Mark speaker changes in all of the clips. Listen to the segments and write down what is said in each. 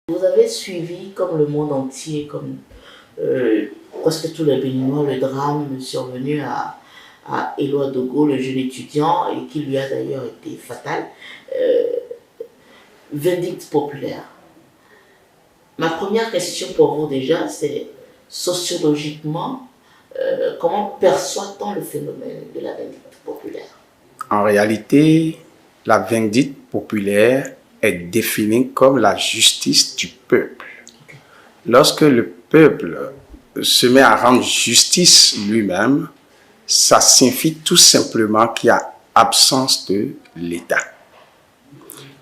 Speaker 1: Vous avez suivi, comme le monde entier, comme presque tous les Béninois, le drame survenu à Éloi Dogo, le jeune étudiant, et qui lui a d'ailleurs été fatal. Vindicte populaire. Ma première question pour vous déjà, c'est sociologiquement, comment perçoit-on le phénomène de la vindicte populaire?
Speaker 2: En réalité, la vindicte populaire est définie comme la justice du peuple. Lorsque le peuple se met à rendre justice lui-même, ça signifie tout simplement qu'il y a absence de l'État.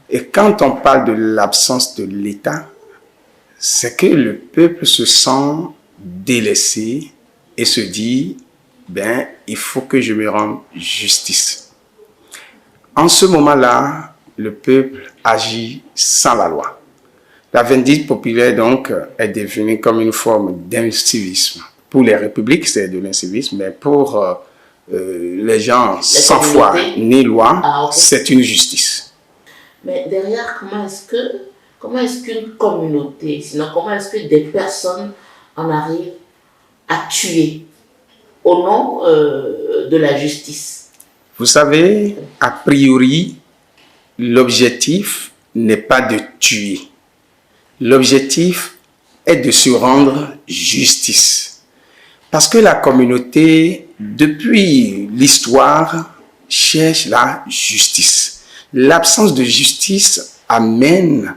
Speaker 2: Et quand on parle de l'absence de l'État, c'est que le peuple se sent délaissé et se dit, il faut que je me rende justice. En ce moment-là, le peuple agit sans la loi. La vindicte populaire, donc, est devenue comme une forme d'incivisme. Pour les républiques, c'est de l'incivisme, mais pour les gens sans foi ni loi, c'est une justice.
Speaker 1: Mais derrière, comment est-ce qu'une communauté, sinon comment est-ce que des personnes en arrivent à tuer au nom de la justice?
Speaker 2: Vous savez, a priori, l'objectif n'est pas de tuer. L'objectif est de se rendre justice. Parce que la communauté, depuis l'histoire, cherche la justice. L'absence de justice amène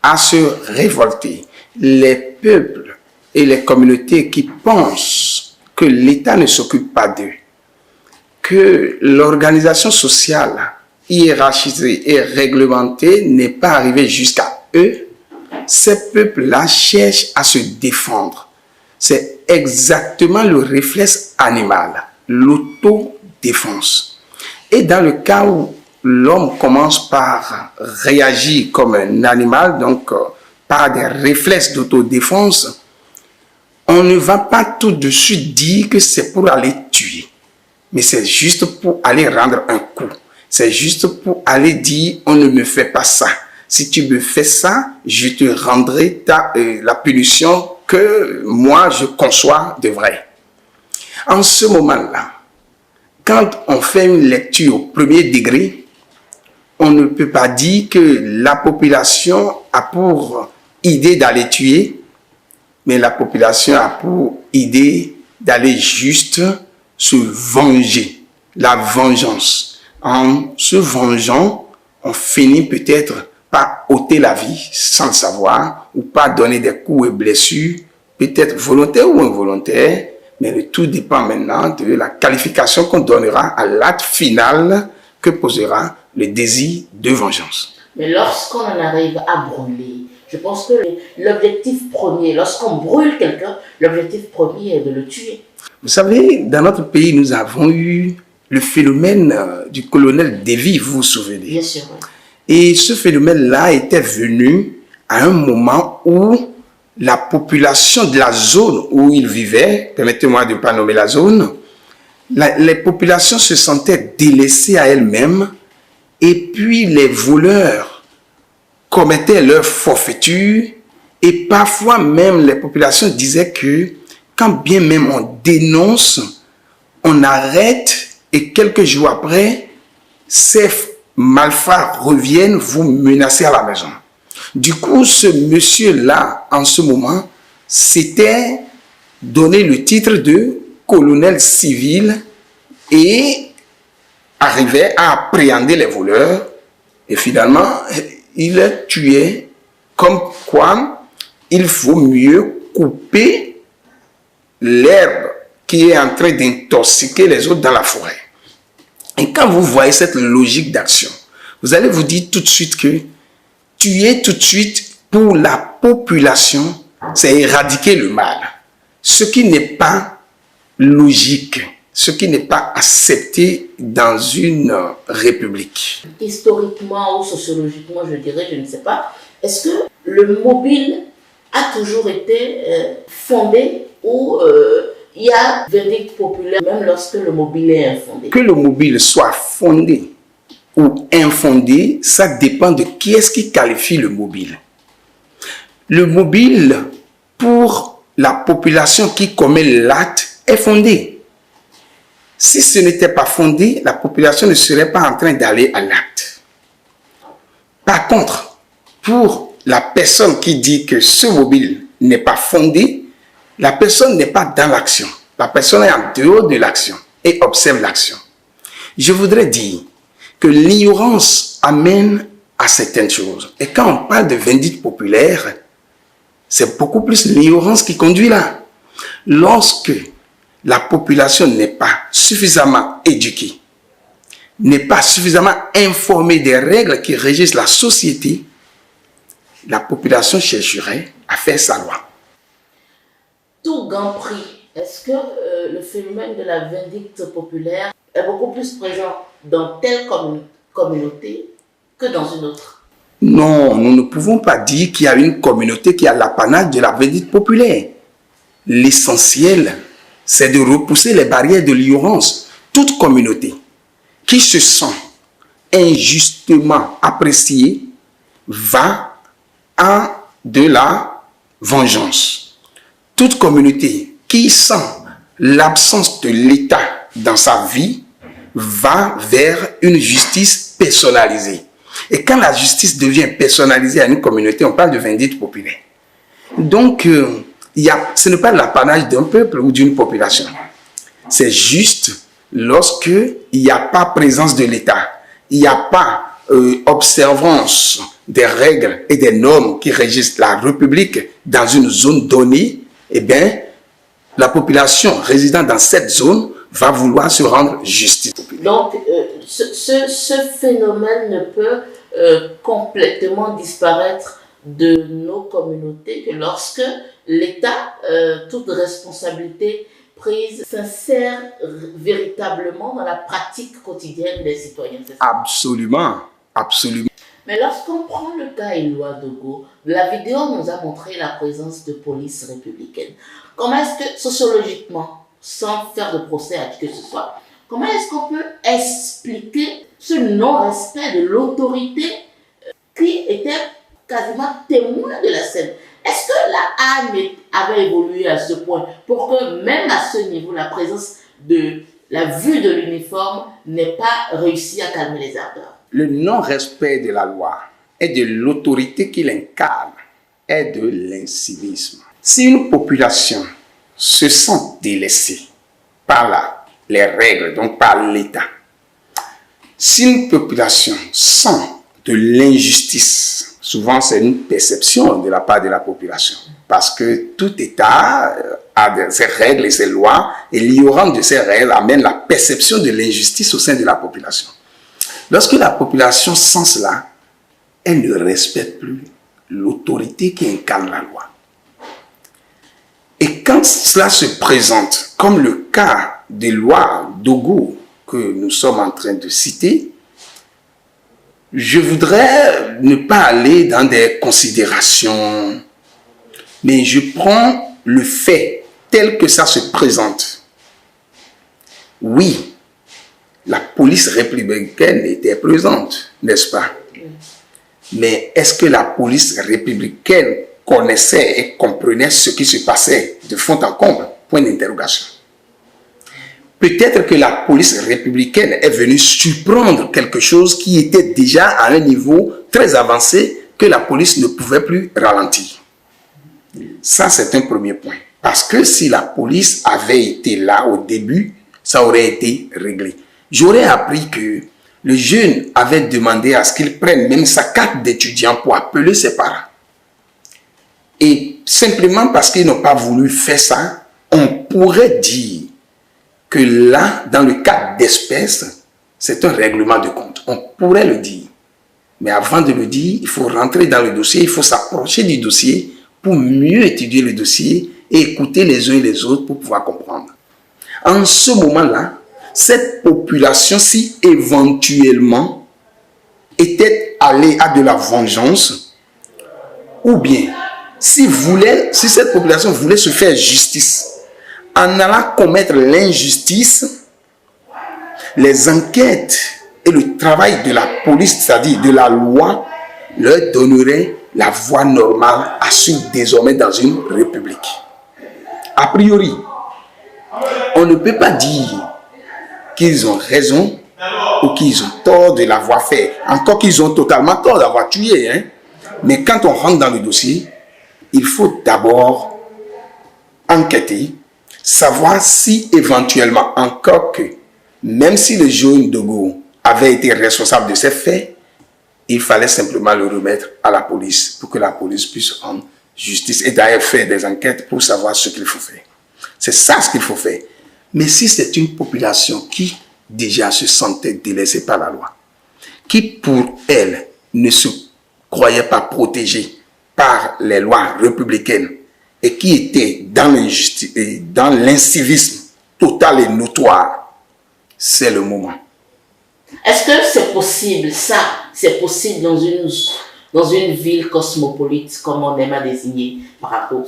Speaker 2: à se révolter. Les peuples et les communautés qui pensent que l'État ne s'occupe pas d'eux, que l'organisation sociale hiérarchisée et réglementée n'est pas arrivée jusqu'à eux, ces peuples-là cherchent à se défendre. C'est exactement le réflexe animal, l'autodéfense. Et dans le cas où l'homme commence par réagir comme un animal, donc par des réflexes d'autodéfense, on ne va pas tout de suite dire que c'est pour aller tuer. Mais c'est juste pour aller rendre un coup. C'est juste pour aller dire, on ne me fait pas ça. Si tu me fais ça, je te rendrai la punition que moi je conçois de vrai. En ce moment-là, quand on fait une lecture au premier degré, on ne peut pas dire que la population a pour idée d'aller tuer, mais la population a pour idée d'aller juste se venger. La vengeance. En se vengeant, on finit peut-être par ôter la vie sans le savoir, ou par donner des coups et blessures, peut-être volontaires ou involontaires, mais le tout dépend maintenant de la qualification qu'on donnera à l'acte final que posera le désir de vengeance.
Speaker 1: Mais lorsqu'on en arrive à brûler, je pense que l'objectif premier, lorsqu'on brûle quelqu'un, l'objectif premier est de le tuer.
Speaker 2: Vous savez, dans notre pays, nous avons eu le phénomène du colonel Davy, vous vous souvenez?
Speaker 1: Bien sûr, oui.
Speaker 2: Et ce phénomène-là était venu à un moment où la population de la zone où il vivait, permettez-moi de ne pas nommer la zone, les populations se sentaient délaissées à elles-mêmes, et puis les voleurs commettaient leur forfaiture, et parfois même les populations disaient que quand bien même on dénonce, on arrête et quelques jours après, ces malfrats reviennent vous menacer à la maison. Du coup, ce monsieur-là, en ce moment, s'était donné le titre de colonel civil et arrivait à appréhender les voleurs. Et finalement, il les tuait, comme quoi il faut mieux couper l'herbe qui est en train d'intoxiquer les autres dans la forêt. Et quand vous voyez cette logique d'action, vous allez vous dire tout de suite que tuer tout de suite pour la population, c'est éradiquer le mal. Ce qui n'est pas logique, ce qui n'est pas accepté dans une république.
Speaker 1: Historiquement ou sociologiquement, je dirais, je ne sais pas, est-ce que le mobile a toujours été fondé ou il y a verdict populaire même lorsque le mobile est infondé?
Speaker 2: Que le mobile soit fondé ou infondé, ça dépend de qui est-ce qui qualifie le mobile. le mobile pour la population qui commet l'acte est fondé. Si ce n'était pas fondé, la population ne serait pas en train d'aller à l'acte. Par contre, pour la personne qui dit que ce mobile n'est pas fondé, la personne n'est pas dans l'action. La personne est en dehors de l'action et observe l'action. Je voudrais dire que l'ignorance amène à certaines choses. Et quand on parle de vindicte populaire, c'est beaucoup plus l'ignorance qui conduit là. Lorsque la population n'est pas suffisamment éduquée, n'est pas suffisamment informée des règles qui régissent la société, la population chercherait à faire sa loi.
Speaker 1: Tout gain pris, est-ce que le phénomène de la vindicte populaire est beaucoup plus présent dans telle communauté que dans une autre?
Speaker 2: Non, nous ne pouvons pas dire qu'il y a une communauté qui a l'apanage de la vindicte populaire. L'essentiel, c'est de repousser les barrières de l'ignorance. Toute communauté qui se sent injustement appréciée va en de la vengeance. Toute communauté qui sent l'absence de l'État dans sa vie va vers une justice personnalisée. Et quand la justice devient personnalisée à une communauté, on parle de vindicte populaire. Donc, ce n'est pas l'apanage d'un peuple ou d'une population. C'est juste lorsqu'il n'y a pas présence de l'État, il n'y a pas observance des règles et des normes qui régissent la République dans une zone donnée, eh bien, la population résidant dans cette zone va vouloir se rendre justice.
Speaker 1: Donc, ce phénomène ne peut complètement disparaître de nos communautés que lorsque l'État, toute responsabilité prise, s'insère véritablement dans la pratique quotidienne des citoyens.
Speaker 2: Absolument, absolument.
Speaker 1: Mais lorsqu'on prend le cas Ouagadougou, la vidéo nous a montré la présence de police républicaine. Comment est-ce que, sociologiquement, sans faire de procès à qui que ce soit, comment est-ce qu'on peut expliquer ce non-respect de l'autorité qui était quasiment témoin de la scène? Est-ce que la âme avait évolué à ce point pour que même à ce niveau, la présence de la vue de l'uniforme n'ait pas réussi à calmer les ardeurs?
Speaker 2: Le non-respect de la loi et de l'autorité qui l'incarne est de l'incivisme. Si une population se sent délaissée par les règles, donc par l'État, si une population sent de l'injustice, souvent c'est une perception de la part de la population, parce que tout État a ses règles et ses lois, et l'ignorance de ces règles amène la perception de l'injustice au sein de la population. Lorsque la population sent cela, elle ne respecte plus l'autorité qui incarne la loi. Et quand cela se présente, comme le cas des lois Dogo que nous sommes en train de citer, je voudrais ne pas aller dans des considérations, mais je prends le fait tel que ça se présente. Oui, la police républicaine était présente, n'est-ce pas? Mais est-ce que la police républicaine connaissait et comprenait ce qui se passait de fond en comble? Point d'interrogation. Peut-être que la police républicaine est venue surprendre quelque chose qui était déjà à un niveau très avancé que la police ne pouvait plus ralentir. Ça, c'est un premier point. Parce que si la police avait été là au début, ça aurait été réglé. J'aurais appris que le jeune avait demandé à ce qu'il prenne même sa carte d'étudiant pour appeler ses parents. Et simplement parce qu'ils n'ont pas voulu faire ça, on pourrait dire que là, dans le cas d'espèce, c'est un règlement de compte. On pourrait le dire. Mais avant de le dire, il faut rentrer dans le dossier, il faut s'approcher du dossier pour mieux étudier le dossier et écouter les uns et les autres pour pouvoir comprendre. En ce moment-là, cette population, si éventuellement était allée à de la vengeance, ou bien si cette population voulait se faire justice, en allant commettre l'injustice, les enquêtes et le travail de la police, c'est-à-dire de la loi, leur donneraient la voie normale à suivre désormais dans une république. A priori, on ne peut pas dire qu'ils ont raison ou qu'ils ont tort de l'avoir fait. Encore qu'ils ont totalement tort d'avoir tué. Hein? Mais quand on rentre dans le dossier, il faut d'abord enquêter, savoir si éventuellement, encore que, même si le jeune Dogo avait été responsable de ces faits, il fallait simplement le remettre à la police pour que la police puisse rendre justice et d'ailleurs faire des enquêtes pour savoir ce qu'il faut faire. C'est ça ce qu'il faut faire. Mais si c'est une population qui déjà se sentait délaissée par la loi, qui pour elle ne se croyait pas protégée par les lois républicaines et qui était dans l'injustice et dans l'incivisme total et notoire, c'est le moment.
Speaker 1: Est-ce que c'est possible, ça, c'est possible dans une ville cosmopolite, comme on aime à désigner par rapport.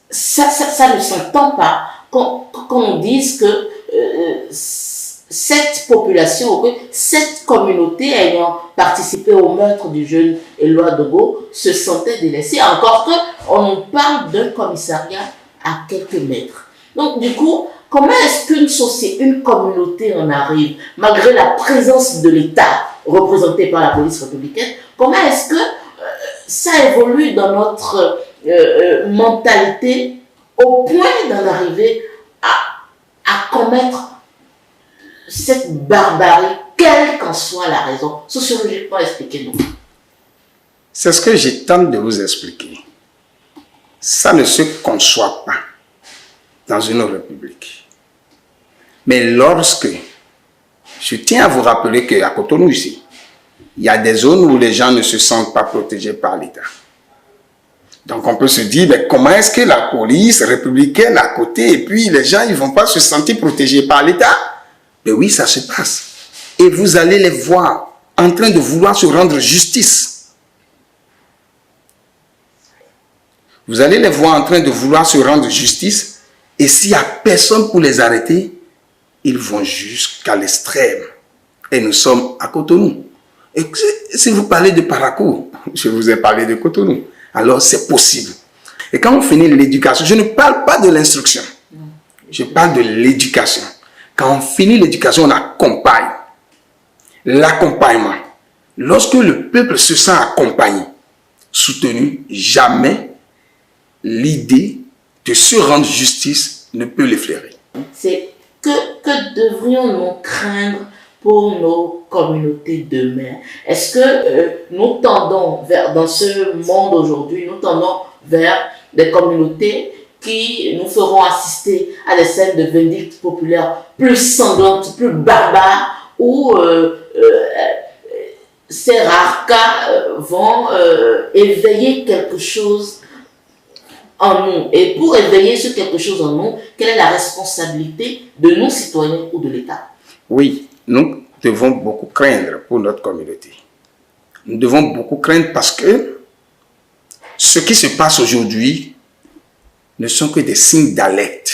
Speaker 1: Ça ne s'entend pas qu'on dise que cette population, cette communauté ayant participé au meurtre du jeune Éloi Dogo se sentait délaissée, encore qu'on parle d'un commissariat à quelques mètres. Donc du coup, comment est-ce qu'une société, une communauté en arrive, malgré la présence de l'État représenté par la police républicaine, comment est-ce que ça évolue dans notre mentalité au point d'en arriver à commettre cette barbarie, quelle qu'en soit la raison? Sociologiquement, expliquez-nous.
Speaker 2: C'est ce que je tente de vous expliquer. Ça ne se conçoit pas dans une république. Mais lorsque, je tiens à vous rappeler qu'à Cotonou ici, il y a des zones où les gens ne se sentent pas protégés par l'État. Donc on peut se dire, mais comment est-ce que la police républicaine à côté, et puis les gens, ils ne vont pas se sentir protégés par l'État? Mais oui, ça se passe. Et vous allez les voir en train de vouloir se rendre justice. Vous allez les voir en train de vouloir se rendre justice, et s'il n'y a personne pour les arrêter, ils vont jusqu'à l'extrême. Et nous sommes à Cotonou. Et si vous parlez de Parakou, je vous ai parlé de Cotonou, alors c'est possible. Et quand on finit l'éducation, je ne parle pas de l'instruction, je parle de l'éducation. Quand on finit l'éducation, on accompagne. L'accompagnement. Lorsque le peuple se sent accompagné, soutenu, jamais l'idée de se rendre justice ne peut l'effleurer.
Speaker 1: C'est que devrions-nous craindre pour nos communautés demain? Est-ce que nous tendons vers, dans ce monde aujourd'hui, nous tendons vers des communautés qui nous feront assister à des scènes de vindicte populaire plus sanglantes, plus barbares, où ces rares cas vont éveiller quelque chose en nous? Et pour éveiller ce quelque chose en nous, quelle est la responsabilité de nos citoyens ou de l'État?
Speaker 2: Oui, nous devons beaucoup craindre pour notre communauté. Nous devons beaucoup craindre parce que ce qui se passe aujourd'hui ne sont que des signes d'alerte.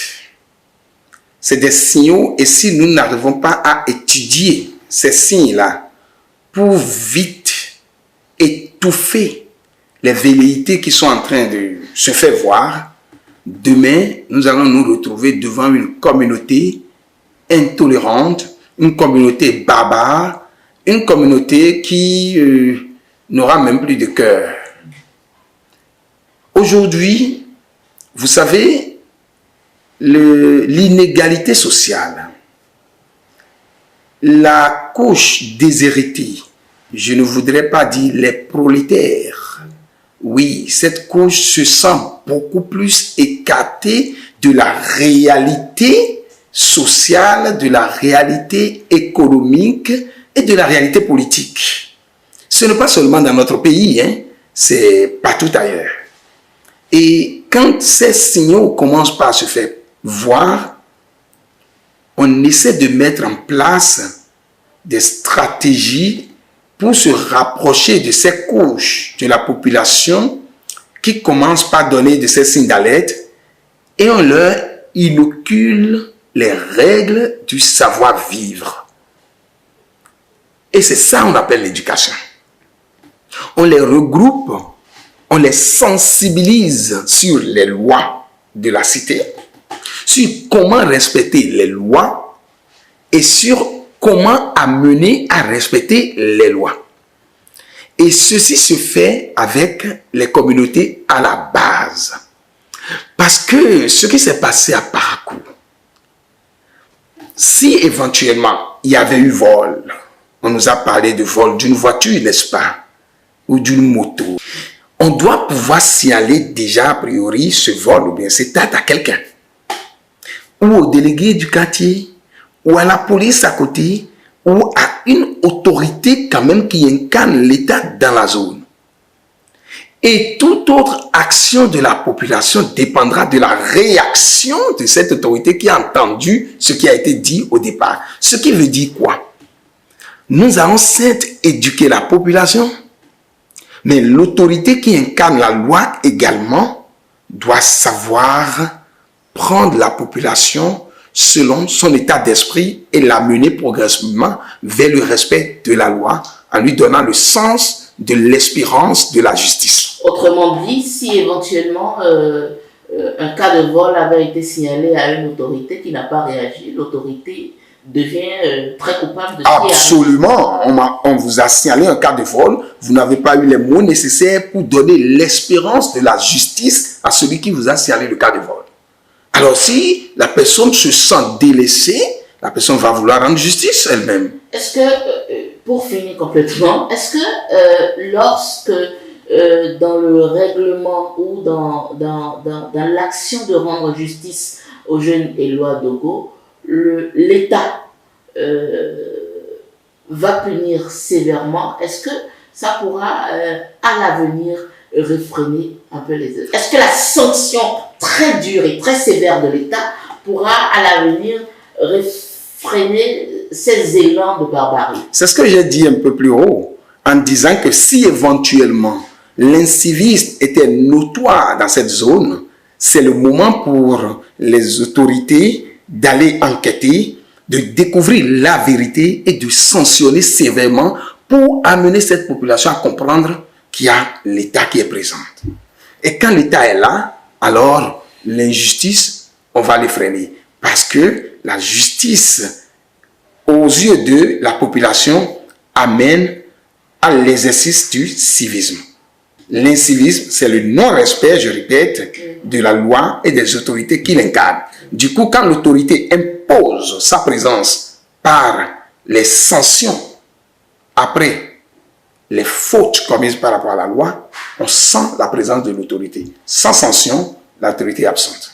Speaker 2: C'est des signaux, et si nous n'arrivons pas à étudier ces signes-là pour vite étouffer les velléités qui sont en train de se faire voir, demain, nous allons nous retrouver devant une communauté intolérante, une communauté barbare, une communauté qui n'aura même plus de cœur. Aujourd'hui, vous savez, l'inégalité sociale, la couche déshéritée, je ne voudrais pas dire les prolétaires, oui, cette couche se sent beaucoup plus écartée de la réalité sociale, de la réalité économique et de la réalité politique. Ce n'est pas seulement dans notre pays, hein, c'est partout ailleurs. Et quand ces signaux commencent par se faire voir, on essaie de mettre en place des stratégies pour se rapprocher de ces couches de la population qui commencent par donner de ces signes d'alerte, et on leur inocule les règles du savoir-vivre. Et c'est ça qu'on appelle l'éducation. On les regroupe, on les sensibilise sur les lois de la cité, sur comment respecter les lois et sur comment amener à respecter les lois. Et ceci se fait avec les communautés à la base. Parce que ce qui s'est passé à Parakou, si éventuellement il y avait eu vol, on nous a parlé de vol d'une voiture, n'est-ce pas, ou d'une moto, on doit pouvoir signaler déjà a priori ce vol ou bien cet acte à quelqu'un, ou au délégué du quartier, ou à la police à côté, ou à une autorité quand même qui incarne l'État dans la zone. Et toute autre action de la population dépendra de la réaction de cette autorité qui a entendu ce qui a été dit au départ. Ce qui veut dire quoi? Nous allons certes éduquer la population, mais l'autorité qui incarne la loi également doit savoir prendre la population selon son état d'esprit et l'amener progressivement vers le respect de la loi en lui donnant le sens de l'espérance de la justice.
Speaker 1: Autrement dit, si éventuellement un cas de vol avait été signalé à une autorité qui n'a pas réagi, l'autorité devient très coupable de ce qui arrive.
Speaker 2: Absolument. On vous a signalé un cas de vol, vous n'avez pas eu les mots nécessaires pour donner l'espérance de la justice à celui qui vous a signalé le cas de vol. Alors si la personne se sent délaissée, la personne va vouloir rendre justice elle-même.
Speaker 1: Est-ce que, pour finir complètement, est-ce que lorsque dans le règlement ou dans l'action de rendre justice aux jeunes Éloi Dogo, l'État va punir sévèrement, est-ce que ça pourra à l'avenir réfréner un peu les autres? Est-ce que la sanction très dure et très sévère de l'État pourra à l'avenir réfréner ces élans de barbarie?
Speaker 2: C'est ce que j'ai dit un peu plus haut, en disant que si éventuellement l'incivisme était notoire dans cette zone, c'est le moment pour les autorités d'aller enquêter, de découvrir la vérité et de sanctionner sévèrement pour amener cette population à comprendre qu'il y a l'État qui est présent. Et quand l'État est là, alors l'injustice, on va les freiner. Parce que la justice, aux yeux de la population, amène à l'exercice du civisme. L'incivisme, c'est le non-respect, je répète, de la loi et des autorités qui l'incarnent. Du coup, quand l'autorité impose sa présence par les sanctions, après les fautes commises par rapport à la loi, on sent la présence de l'autorité. Sans sanction, l'autorité est absente.